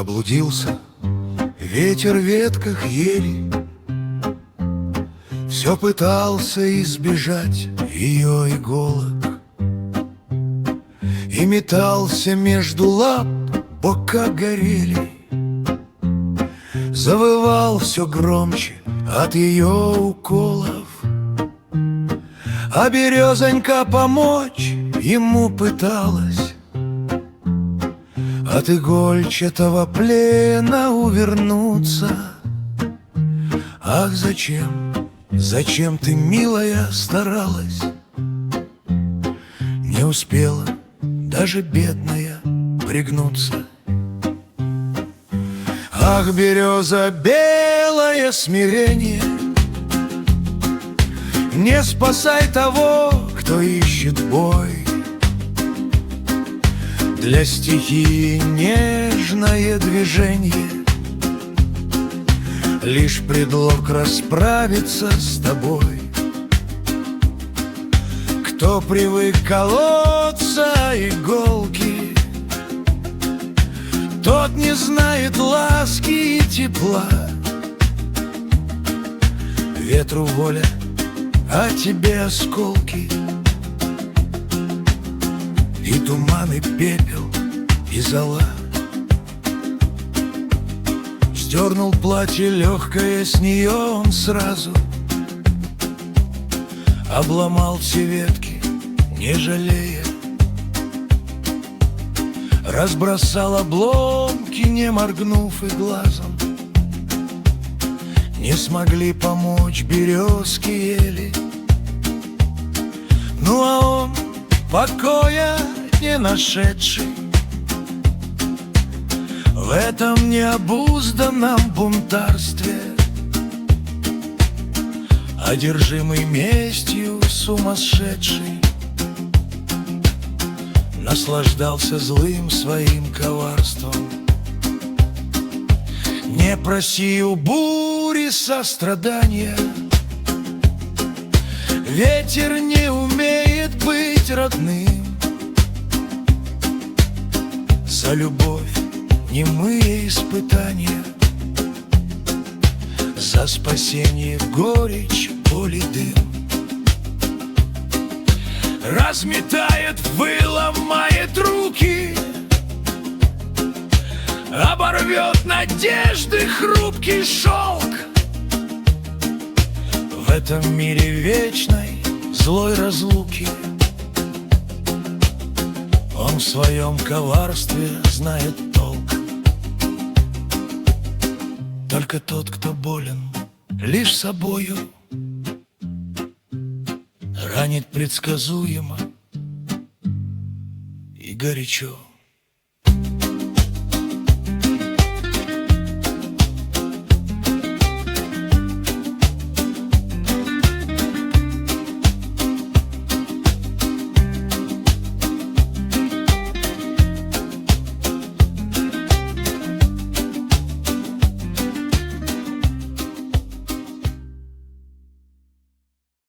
Заблудился ветер в ветках ели, все пытался избежать ее иголок и метался между лап, бока горели. Завывал все громче от ее уколов, а березонька помочь ему пыталась от игольчатого плена увернуться. Ах, зачем ты, милая, старалась? Не успела даже бедная пригнуться. Ах, береза, белое смирение, не спасай того, кто ищет бой. Для стихии нежное движение лишь предлог расправиться с тобой. Кто привык колоться иголки, тот не знает ласки и тепла. Ветру воля, а тебе осколки, и туман, и пепел, и зола. Сдернул платье легкое с нее он сразу, обломал все ветки, не жалея, разбросал обломки, не моргнув и глазом. Не смогли помочь березки ели, ну а он, покоя не нашедший, в этом необузданном бунтарстве, одержимый местью сумасшедший, наслаждался злым своим коварством. Не проси у бури сострадания, ветер не умеет быть родным. За любовь немые испытания, за спасение горечь, боль и дым. Разметает, выломает руки, оборвет надежды хрупкий шелк. В этом мире вечной злой разлуки он в своем коварстве знает толк. Только тот, кто болен лишь собою, ранит предсказуемо и горячо.